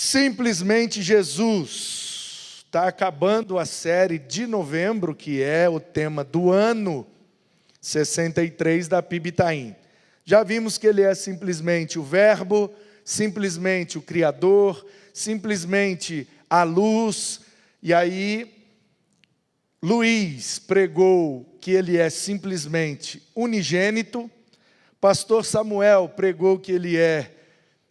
Simplesmente Jesus. Está acabando a série de novembro, que é o tema do ano 63 da PIB Itaim. Já vimos que ele é simplesmente o Verbo, simplesmente o Criador, simplesmente a luz. E aí, Luiz pregou que ele é simplesmente unigênito. Pastor Samuel pregou que ele é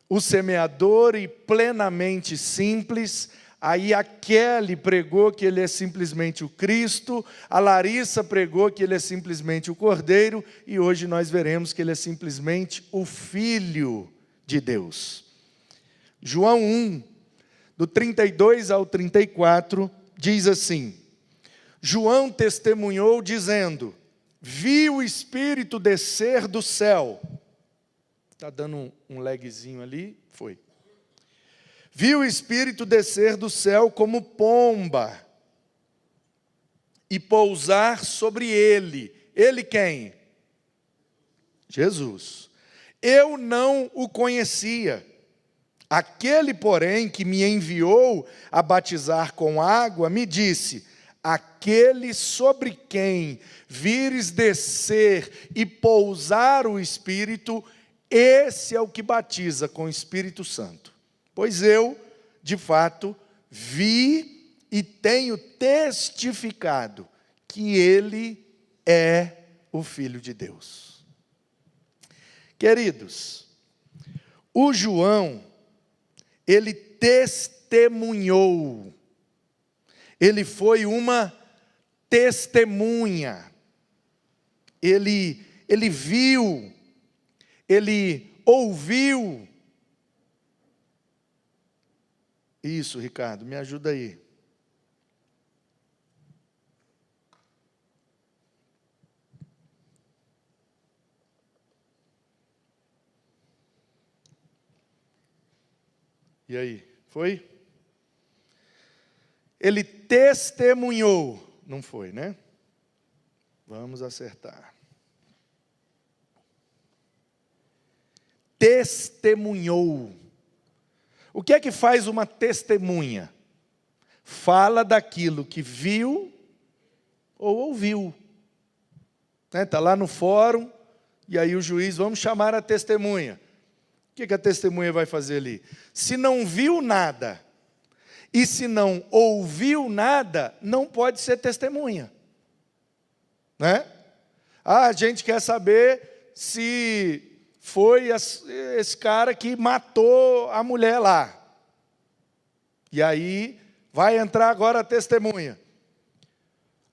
o semeador e plenamente simples. Aí a Kelly pregou que ele é simplesmente o Cristo, a Larissa pregou que ele é simplesmente o Cordeiro, e hoje nós veremos que ele é simplesmente o Filho de Deus. João 1, do 32 ao 34, diz assim: João testemunhou dizendo: vi o Espírito descer do céu. Está dando um lagzinho ali? Foi. Vi o Espírito descer do céu como pomba e pousar sobre ele. Ele quem? Jesus. Eu não o conhecia. Aquele, porém, que me enviou a batizar com água, me disse: aquele sobre quem vires descer e pousar o Espírito, esse é o que batiza com o Espírito Santo. Pois eu, de fato, vi e tenho testificado que ele é o Filho de Deus. Queridos, o João, ele testemunhou, ele foi uma testemunha, ele viu, ele ouviu. Isso, Ricardo, me ajuda aí. E aí, foi? Ele testemunhou, não foi, né? Vamos acertar. Testemunhou. O que é que faz uma testemunha? Fala daquilo que viu ou ouviu. Está lá no fórum, e aí o juiz, vamos chamar a testemunha. O que a testemunha vai fazer ali? Se não viu nada, e se não ouviu nada, não pode ser testemunha. Né? A gente quer saber se foi esse cara que matou a mulher lá. E aí, vai entrar agora a testemunha.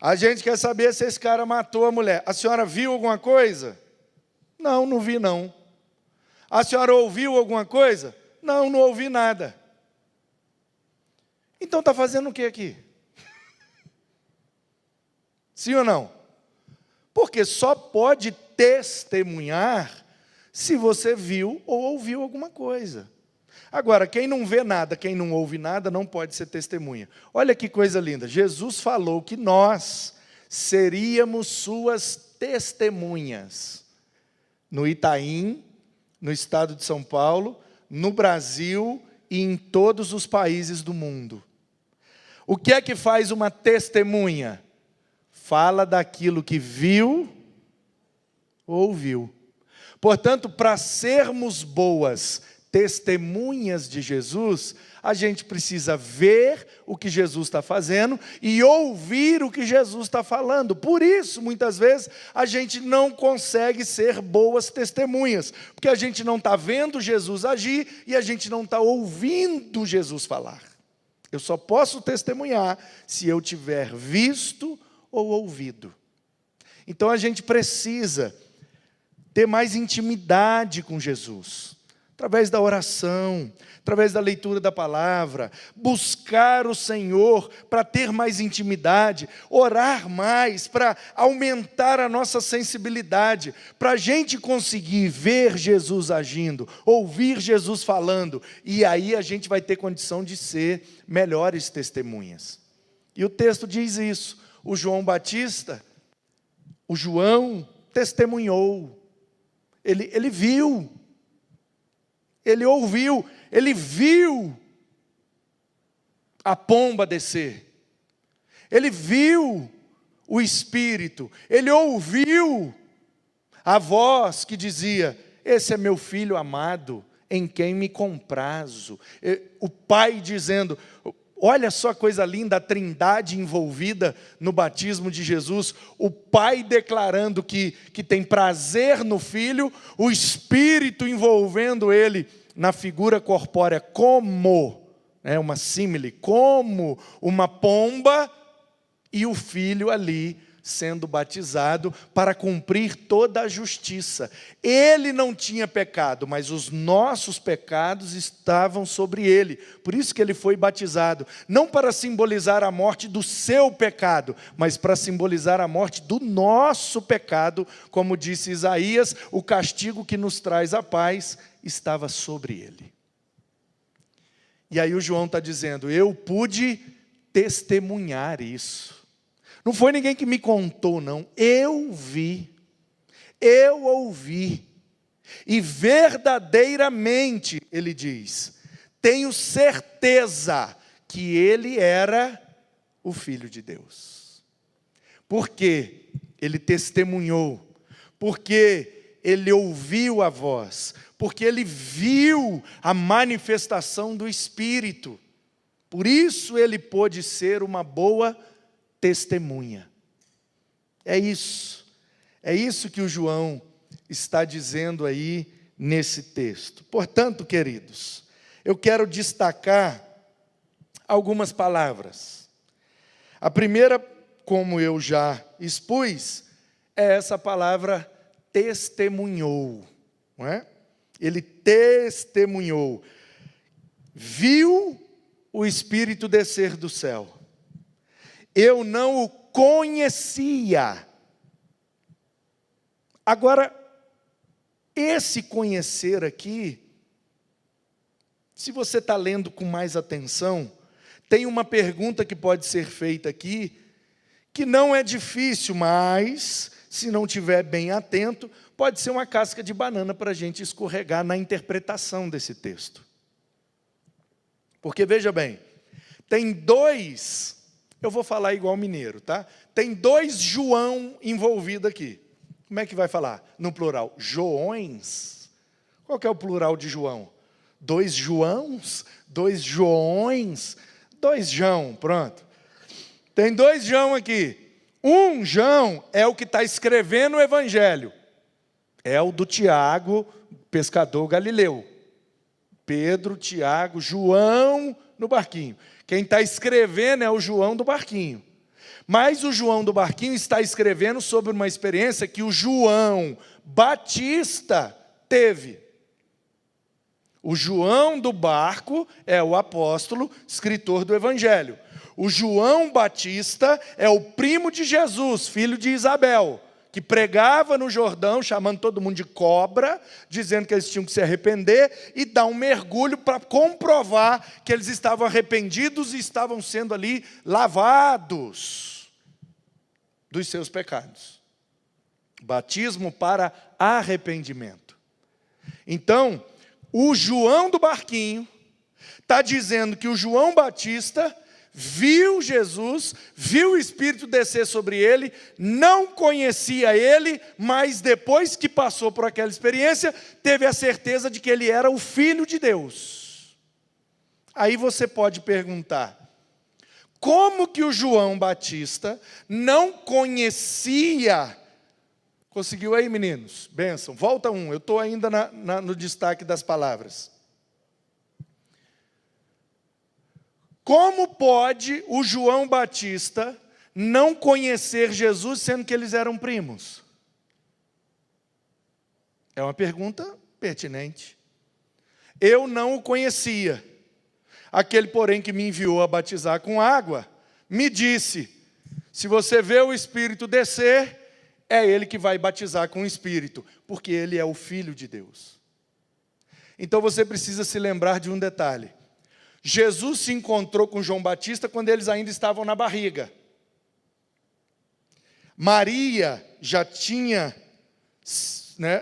A gente quer saber se esse cara matou a mulher. A senhora viu alguma coisa? Não, não vi não. A senhora ouviu alguma coisa? Não, não ouvi nada. Então está fazendo o que aqui? Sim ou não? Porque só pode testemunhar se você viu ou ouviu alguma coisa. Agora, quem não vê nada, quem não ouve nada, não pode ser testemunha. Olha que coisa linda. Jesus falou que nós seríamos suas testemunhas. No Itaim, no estado de São Paulo, no Brasil e em todos os países do mundo. O que é que faz uma testemunha? Fala daquilo que viu ou ouviu. Portanto, para sermos boas testemunhas de Jesus, a gente precisa ver o que Jesus está fazendo e ouvir o que Jesus está falando. Por isso, muitas vezes, a gente não consegue ser boas testemunhas, porque a gente não está vendo Jesus agir e a gente não está ouvindo Jesus falar. Eu só posso testemunhar se eu tiver visto ou ouvido. Então, a gente precisa ter mais intimidade com Jesus, através da oração, através da leitura da palavra, buscar o Senhor para ter mais intimidade, orar mais para aumentar a nossa sensibilidade, para a gente conseguir ver Jesus agindo, ouvir Jesus falando, e aí a gente vai ter condição de ser melhores testemunhas. E o texto diz isso, o João testemunhou, ele viu, ele ouviu, ele viu a pomba descer. Ele viu o Espírito, ele ouviu a voz que dizia: esse é meu filho amado, em quem me comprazo. O Pai dizendo, olha só a coisa linda, a trindade envolvida no batismo de Jesus, o Pai declarando que tem prazer no Filho, o Espírito envolvendo ele na figura corpórea como, uma símile, como uma pomba, e o Filho ali sendo batizado para cumprir toda a justiça. Ele não tinha pecado, mas os nossos pecados estavam sobre ele. Por isso que ele foi batizado, não para simbolizar a morte do seu pecado, mas para simbolizar a morte do nosso pecado. Como disse Isaías, o castigo que nos traz a paz estava sobre ele. E aí o João está dizendo, eu pude testemunhar isso. Não foi ninguém que me contou, não. Eu vi, eu ouvi. E verdadeiramente, ele diz, tenho certeza que ele era o Filho de Deus. Porque ele testemunhou, porque ele ouviu a voz, porque ele viu a manifestação do Espírito. Por isso ele pôde ser uma boa testemunha. É isso que o João está dizendo aí nesse texto. Portanto, queridos, eu quero destacar algumas palavras. A primeira, como eu já expus, é essa palavra testemunhou, não é? Ele testemunhou, viu o Espírito descer do céu. Eu não o conhecia. Agora, esse conhecer aqui, se você está lendo com mais atenção, tem uma pergunta que pode ser feita aqui, que não é difícil, mas, se não estiver bem atento, pode ser uma casca de banana para a gente escorregar na interpretação desse texto. Porque, veja bem, tem dois... Eu vou falar igual mineiro, tá? Tem dois João envolvidos aqui. Como é que vai falar? No plural, Joões. Qual que é o plural de João? Dois Joãos? Dois Joões? Dois João, pronto. Tem dois João aqui. Um João é o que está escrevendo o Evangelho. É o do Tiago, pescador galileu. Pedro, Tiago, João no barquinho. Quem está escrevendo é o João do barquinho. Mas o João do barquinho está escrevendo sobre uma experiência que o João Batista teve. O João do barco é o apóstolo, escritor do Evangelho. O João Batista é o primo de Jesus, filho de Isabel, que pregava no Jordão, chamando todo mundo de cobra, dizendo que eles tinham que se arrepender e dar um mergulho para comprovar que eles estavam arrependidos e estavam sendo ali lavados dos seus pecados. Batismo para arrependimento. Então, o João do barquinho está dizendo que o João Batista viu Jesus, viu o Espírito descer sobre ele, não conhecia ele, mas depois que passou por aquela experiência, teve a certeza de que ele era o Filho de Deus. Aí você pode perguntar, como que o João Batista não conhecia? Conseguiu aí, meninos? Bênção. Volta um, eu estou ainda no destaque das palavras. Como pode o João Batista não conhecer Jesus, sendo que eles eram primos? É uma pergunta pertinente. Eu não o conhecia. Aquele, porém, que me enviou a batizar com água, me disse, se você vê o Espírito descer, é ele que vai batizar com o Espírito, porque ele é o Filho de Deus. Então você precisa se lembrar de um detalhe. Jesus se encontrou com João Batista quando eles ainda estavam na barriga. Maria já tinha,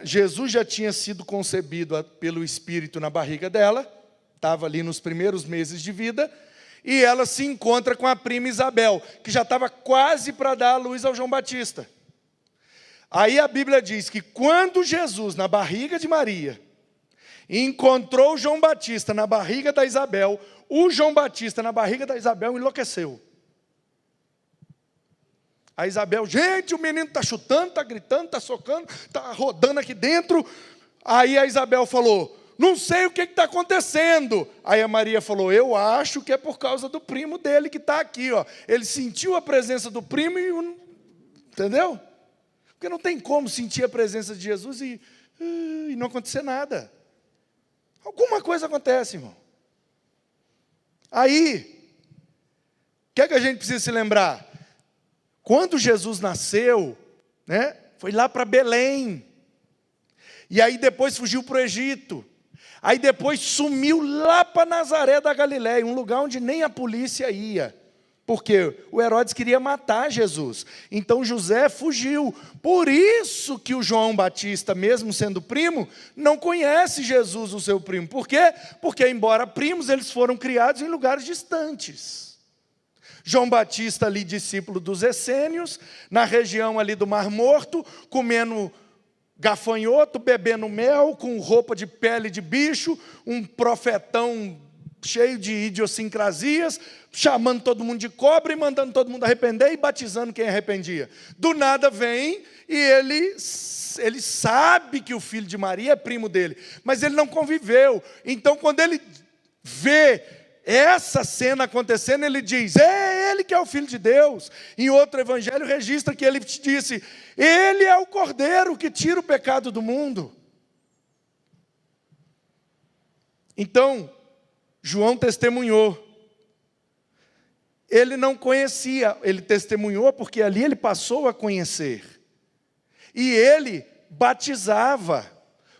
Jesus já tinha sido concebido pelo Espírito na barriga dela, estava ali nos primeiros meses de vida, e ela se encontra com a prima Isabel, que já estava quase para dar a luz ao João Batista. Aí a Bíblia diz que quando Jesus, na barriga de Maria, encontrou o João Batista na barriga da Isabel, o João Batista na barriga da Isabel enlouqueceu. A Isabel, gente, o menino está chutando, está gritando, está socando, está rodando aqui dentro. Aí a Isabel falou, não sei o que está acontecendo. Aí a Maria falou, eu acho que é por causa do primo dele que está aqui. Ó. Ele sentiu a presença do primo e... Entendeu? Porque não tem como sentir a presença de Jesus e não acontecer nada. Alguma coisa acontece, irmão. Aí, o que é que a gente precisa se lembrar? Quando Jesus nasceu, né, foi lá para Belém. E aí depois fugiu para o Egito. Aí depois sumiu lá para Nazaré da Galileia, um lugar onde nem a polícia ia. Porque o Herodes queria matar Jesus. Então José fugiu. Por isso que o João Batista, mesmo sendo primo, não conhece Jesus, o seu primo. Por quê? Porque, embora primos, eles foram criados em lugares distantes. João Batista ali, discípulo dos essênios, na região ali do Mar Morto, comendo gafanhoto, bebendo mel, com roupa de pele de bicho, um profetão cheio de idiosincrasias, chamando todo mundo de cobra e mandando todo mundo arrepender e batizando quem arrependia. Do nada vem e ele sabe que o filho de Maria é primo dele, mas ele não conviveu. Então, quando ele vê essa cena acontecendo, ele diz, é ele que é o Filho de Deus. Em outro evangelho registra que ele disse, ele é o Cordeiro que tira o pecado do mundo. Então, João testemunhou. Ele não conhecia, ele testemunhou porque ali ele passou a conhecer. E ele batizava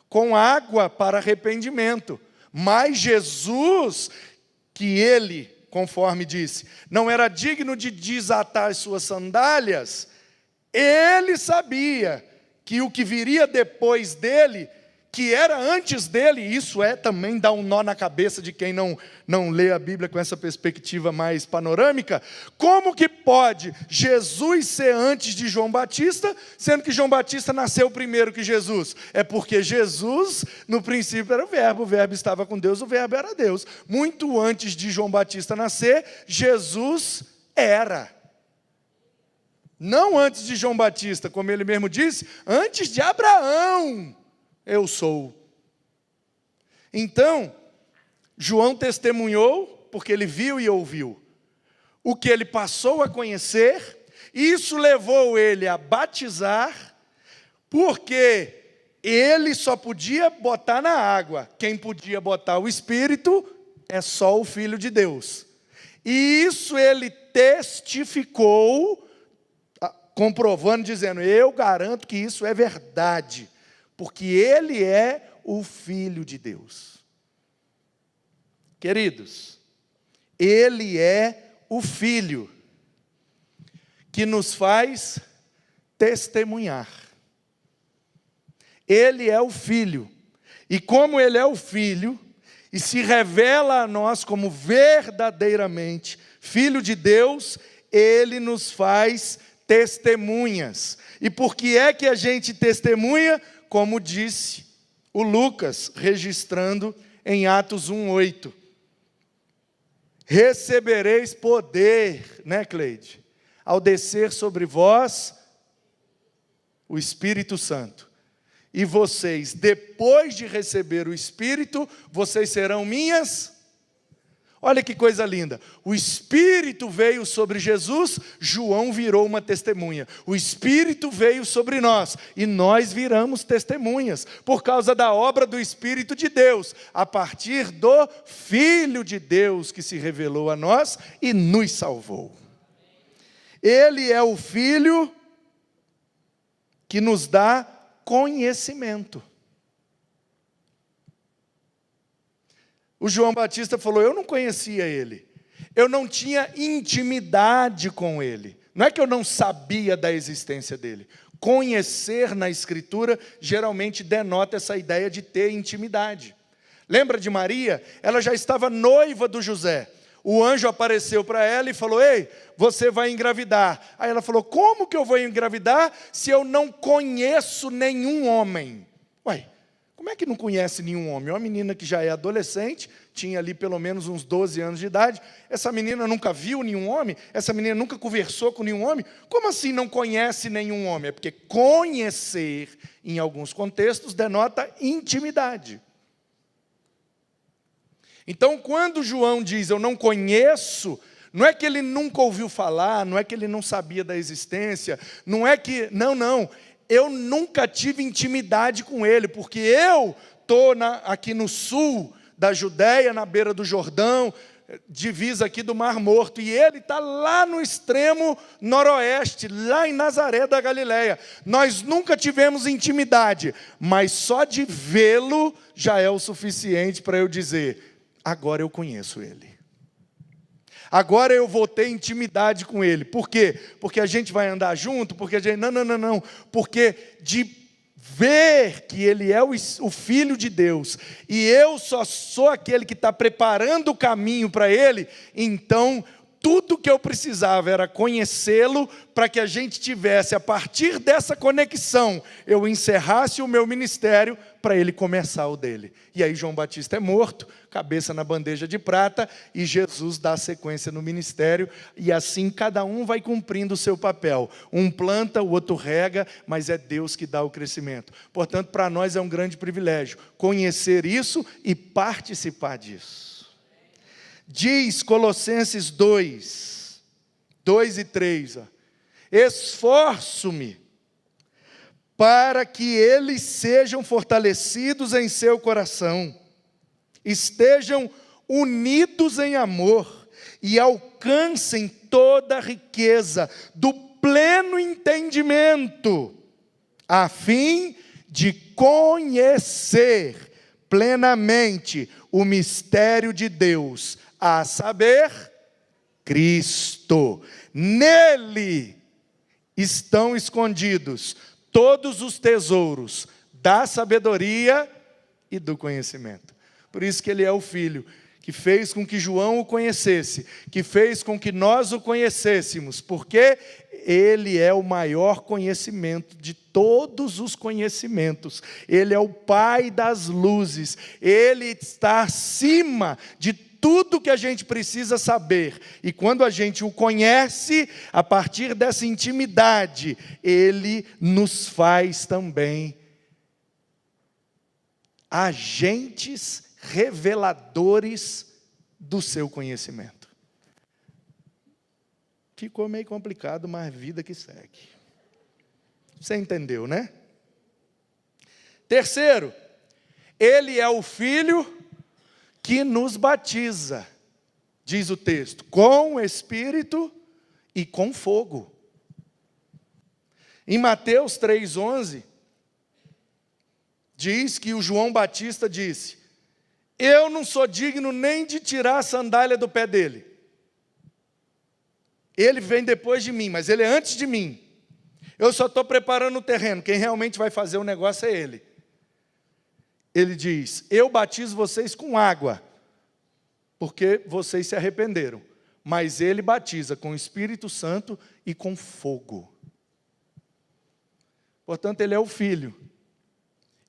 com água para arrependimento. Mas Jesus, que ele, conforme disse, não era digno de desatar as suas sandálias, ele sabia que o que viria depois dele, que era antes dele, isso também dá um nó na cabeça de quem não lê a Bíblia com essa perspectiva mais panorâmica. Como que pode Jesus ser antes de João Batista, sendo que João Batista nasceu primeiro que Jesus? É porque Jesus, no princípio, era o verbo estava com Deus, o verbo era Deus. Muito antes de João Batista nascer, Jesus era. Não antes de João Batista, como ele mesmo disse, antes de Abraão. Eu sou. Então, João testemunhou, porque ele viu e ouviu. O que ele passou a conhecer, isso levou ele a batizar, porque ele só podia botar na água. Quem podia botar o Espírito é só o Filho de Deus. E isso ele testificou, comprovando, dizendo, eu garanto que isso é verdade. Porque ele é o Filho de Deus. Queridos, ele é o Filho que nos faz testemunhar. Ele é o Filho. E como ele é o Filho, e se revela a nós como verdadeiramente Filho de Deus, ele nos faz testemunhas. E por que é que a gente testemunha? Como disse o Lucas, registrando em Atos 1:8. Recebereis poder, né, Cleide? Ao descer sobre vós o Espírito Santo. E vocês, depois de receber o Espírito, vocês serão minhas. Olha que coisa linda. O Espírito veio sobre Jesus, João virou uma testemunha. O Espírito veio sobre nós e nós viramos testemunhas por causa da obra do Espírito de Deus, a partir do Filho de Deus que se revelou a nós e nos salvou. Ele é o Filho que nos dá conhecimento. O João Batista falou, eu não conhecia ele, eu não tinha intimidade com ele. Não é que eu não sabia da existência dele. Conhecer na Escritura geralmente denota essa ideia de ter intimidade. Lembra de Maria? Ela já estava noiva do José. O anjo apareceu para ela e falou: ei, você vai engravidar. Aí ela falou: como que eu vou engravidar se eu não conheço nenhum homem? Ué, como é que não conhece nenhum homem? Uma menina que já é adolescente, tinha ali pelo menos uns 12 anos de idade, essa menina nunca viu nenhum homem? Essa menina nunca conversou com nenhum homem? Como assim não conhece nenhum homem? É porque conhecer, em alguns contextos, denota intimidade. Então, quando João diz, eu não conheço, não é que ele nunca ouviu falar, não é que ele não sabia da existência, não é que, não, eu nunca tive intimidade com ele, porque eu estou aqui no sul da Judéia, na beira do Jordão, divisa aqui do Mar Morto, e ele está lá no extremo noroeste, lá em Nazaré da Galileia. Nós nunca tivemos intimidade, mas só de vê-lo já é o suficiente para eu dizer: agora eu conheço ele. Agora eu vou ter intimidade com ele. Por quê? Porque a gente vai andar junto? Porque a gente... Não. Porque de ver que ele é o Filho de Deus, e eu só sou aquele que está preparando o caminho para ele, então tudo que eu precisava era conhecê-lo, para que a gente tivesse, a partir dessa conexão, eu encerrasse o meu ministério, para ele começar o dele. E aí João Batista é morto, cabeça na bandeja de prata, e Jesus dá sequência no ministério, e assim cada um vai cumprindo o seu papel. Um planta, o outro rega, mas é Deus que dá o crescimento. Portanto, para nós é um grande privilégio conhecer isso e participar disso. Diz Colossenses 2 e 3, esforço-me para que eles sejam fortalecidos em seu coração, estejam unidos em amor e alcancem toda a riqueza do pleno entendimento, a fim de conhecer plenamente o mistério de Deus, a saber, Cristo. Nele estão escondidos todos os tesouros da sabedoria e do conhecimento. Por isso que ele é o Filho, que fez com que João o conhecesse, que fez com que nós o conhecêssemos, porque ele é o maior conhecimento de todos os conhecimentos. Ele é o Pai das luzes, ele está acima de tudo que a gente precisa saber, e quando a gente o conhece, a partir dessa intimidade, ele nos faz também agentes reveladores do seu conhecimento. Ficou meio complicado, mas vida que segue. Você entendeu, né? Terceiro, ele é o Filho que nos batiza, diz o texto, com o Espírito e com fogo. Em Mateus 3,11, diz que o João Batista disse: eu não sou digno nem de tirar a sandália do pé dele. Ele vem depois de mim, mas ele é antes de mim. Eu só estou preparando o terreno, quem realmente vai fazer o negócio é ele. Ele diz: eu batizo vocês com água, porque vocês se arrependeram. Mas ele batiza com o Espírito Santo e com fogo. Portanto, ele é o Filho.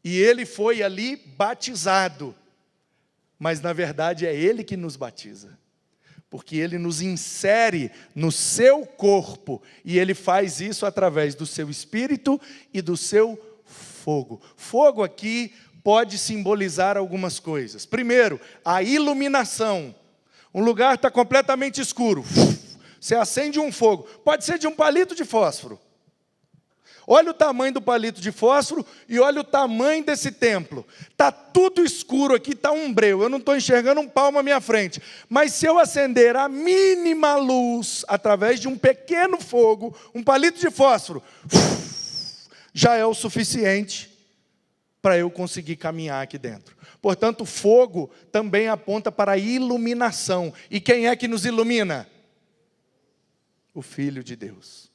E ele foi ali batizado. Mas, na verdade, é ele que nos batiza. Porque ele nos insere no seu corpo. E ele faz isso através do seu Espírito e do seu fogo. Fogo aqui pode simbolizar algumas coisas. Primeiro, a iluminação. Um lugar está completamente escuro. Você acende um fogo. Pode ser de um palito de fósforo. Olha o tamanho do palito de fósforo e olha o tamanho desse templo. Está tudo escuro aqui, está um breu. Eu não estou enxergando um palmo à minha frente. Mas se eu acender a mínima luz através de um pequeno fogo, um palito de fósforo, já é o suficiente para eu conseguir caminhar aqui dentro. Portanto, fogo também aponta para a iluminação. E quem é que nos ilumina? O Filho de Deus.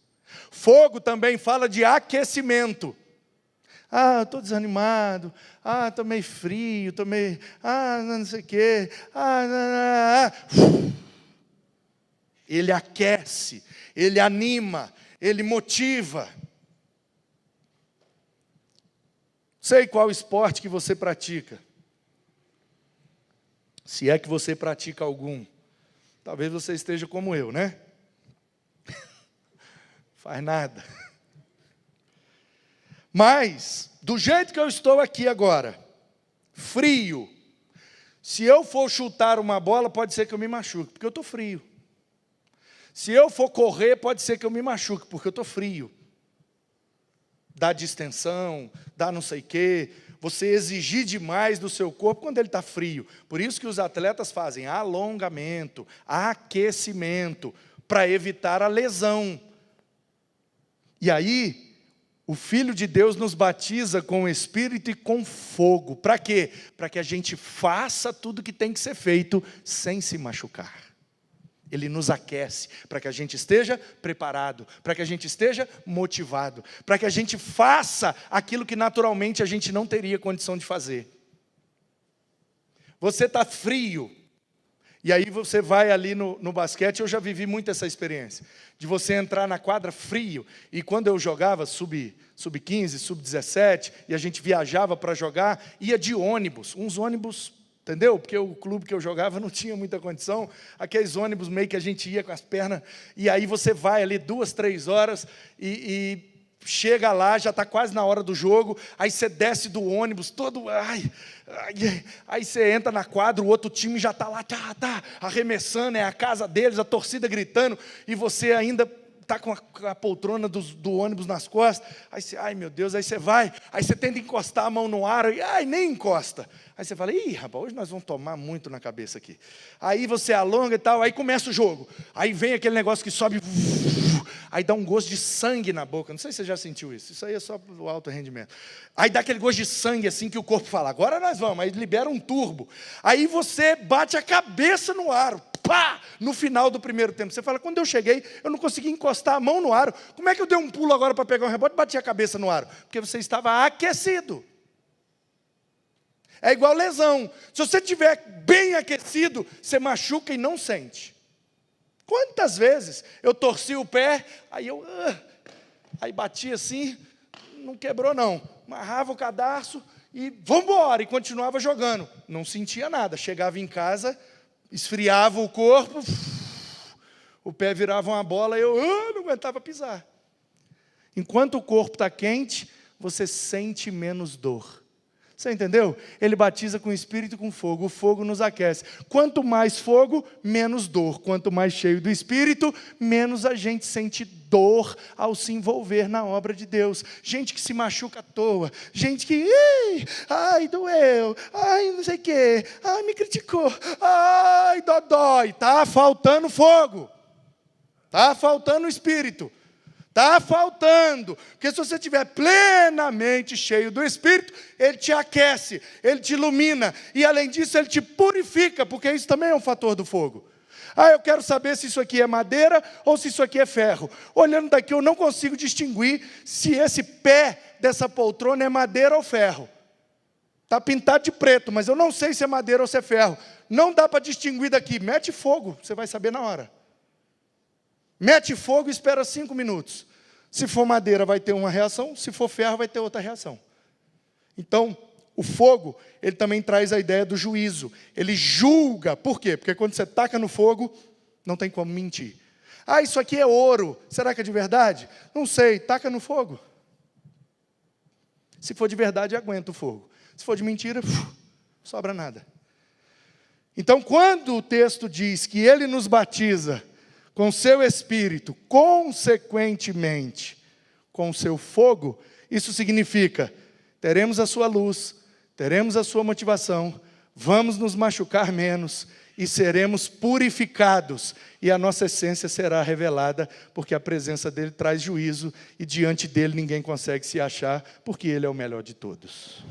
Fogo também fala de aquecimento. Ah, estou desanimado. Ah, estou meio frio. Estou meio... Ah, não sei o quê. ele aquece, ele anima, ele motiva. Sei qual esporte que você pratica. Se é que você pratica algum. Talvez você esteja como eu, né? Faz nada. Mas, do jeito que eu estou aqui agora, frio, se eu for chutar uma bola, pode ser que eu me machuque, porque eu estou frio. Se eu for correr, pode ser que eu me machuque, porque eu estou frio. Dá distensão, dá não sei o quê. Você exigir demais do seu corpo quando ele está frio. Por isso que os atletas fazem alongamento, aquecimento, para evitar a lesão. E aí, o Filho de Deus nos batiza com o Espírito e com fogo. Para quê? Para que a gente faça tudo que tem que ser feito sem se machucar. Ele nos aquece, para que a gente esteja preparado, para que a gente esteja motivado, para que a gente faça aquilo que naturalmente a gente não teria condição de fazer. Você está frio, e aí você vai ali no basquete, eu já vivi muito essa experiência, de você entrar na quadra frio, e quando eu jogava sub-15, sub-17, e a gente viajava para jogar, ia de ônibus, uns ônibus, entendeu? Porque o clube que eu jogava não tinha muita condição, aqueles ônibus meio que a gente ia com as pernas, e aí você vai ali 2, 3 horas, e chega lá, já está quase na hora do jogo, aí você desce do ônibus, todo, aí você entra na quadra, o outro time já está lá, tá, arremessando, é a casa deles, a torcida gritando, e você ainda está com a poltrona do ônibus nas costas, aí você, ai meu Deus, aí você vai, aí você tenta encostar a mão no ar, e nem encosta. Aí você fala, ih, rapaz, hoje nós vamos tomar muito na cabeça aqui. Aí você alonga e tal, aí começa o jogo. Aí vem aquele negócio que sobe, aí dá um gosto de sangue na boca. Não sei se você já sentiu isso. Isso aí é só o alto rendimento. Aí dá aquele gosto de sangue assim que o corpo fala, agora nós vamos. Aí libera um turbo. Aí você bate a cabeça no aro. Pá! No final do primeiro tempo. Você fala, quando eu cheguei, eu não consegui encostar a mão no aro. Como é que eu dei um pulo agora para pegar um rebote e bati a cabeça no aro? Porque você estava aquecido. É igual lesão. Se você estiver bem aquecido, você machuca e não sente. Quantas vezes eu torci o pé, aí bati assim, não quebrou não. Amarrava o cadarço e vamos embora, e continuava jogando. Não sentia nada. Chegava em casa, esfriava o corpo, o pé virava uma bola e eu não aguentava pisar. Enquanto o corpo está quente, você sente menos dor. Você entendeu? Ele batiza com o Espírito e com fogo. O fogo nos aquece. Quanto mais fogo, menos dor. Quanto mais cheio do Espírito, menos a gente sente dor ao se envolver na obra de Deus. Gente que se machuca à toa. Gente que, ai, doeu. Ai, não sei o quê. Ai, me criticou. Ai, dodói. Está faltando fogo. Está faltando o Espírito. Está faltando, porque se você estiver plenamente cheio do Espírito, Ele te aquece, Ele te ilumina, e além disso Ele te purifica, porque isso também é um fator do fogo. Eu quero saber se isso aqui é madeira ou se isso aqui é ferro. Olhando daqui eu não consigo distinguir se esse pé dessa poltrona é madeira ou ferro. Está pintado de preto, mas eu não sei se é madeira ou se é ferro. Não dá para distinguir daqui, mete fogo, você vai saber na hora. Mete fogo e espera 5 minutos. Se for madeira vai ter uma reação, se for ferro vai ter outra reação. Então, o fogo, ele também traz a ideia do juízo. Ele julga. Por quê? Porque quando você taca no fogo, não tem como mentir. Isso aqui é ouro. Será que é de verdade? Não sei, taca no fogo. Se for de verdade, aguenta o fogo. Se for de mentira, sobra nada. Então, quando o texto diz que Ele nos batiza com seu Espírito, consequentemente, com seu fogo, isso significa, teremos a sua luz, teremos a sua motivação, vamos nos machucar menos e seremos purificados, e a nossa essência será revelada, porque a presença dEle traz juízo, e diante dEle ninguém consegue se achar, porque Ele é o melhor de todos.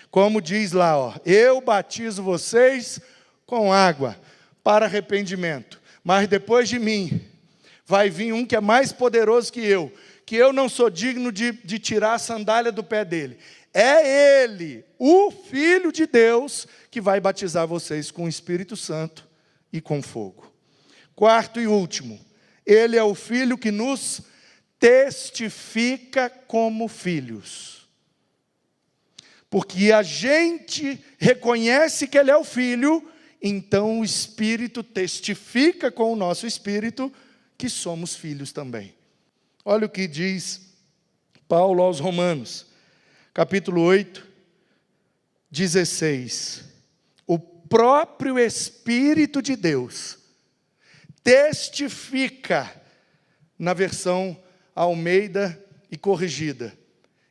Como diz lá, eu batizo vocês com água, para arrependimento. Mas depois de mim, vai vir um que é mais poderoso que eu não sou digno de tirar a sandália do pé dele. É Ele, o Filho de Deus, que vai batizar vocês com o Espírito Santo e com fogo. Quarto e último, ele é o Filho que nos testifica como filhos. Porque a gente reconhece que ele é o Filho, então o Espírito testifica com o nosso espírito que somos filhos também. Olha o que diz Paulo aos Romanos, capítulo 8, 16. O próprio Espírito de Deus testifica, na versão Almeida e corrigida.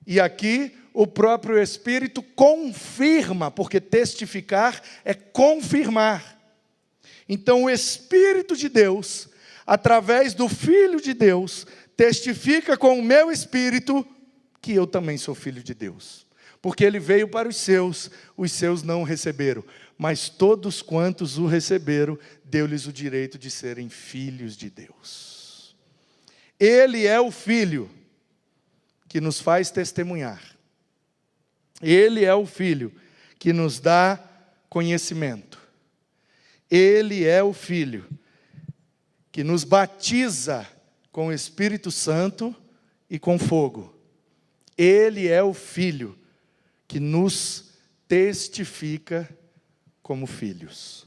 E aqui o próprio Espírito confirma, porque testificar é confirmar. Então o Espírito de Deus, através do Filho de Deus, testifica com o meu espírito que eu também sou filho de Deus. Porque ele veio para os seus não o receberam. Mas todos quantos o receberam, deu-lhes o direito de serem filhos de Deus. Ele é o Filho que nos faz testemunhar. Ele é o Filho que nos dá conhecimento. Ele é o Filho que nos batiza com o Espírito Santo e com fogo. Ele é o Filho que nos testifica como filhos.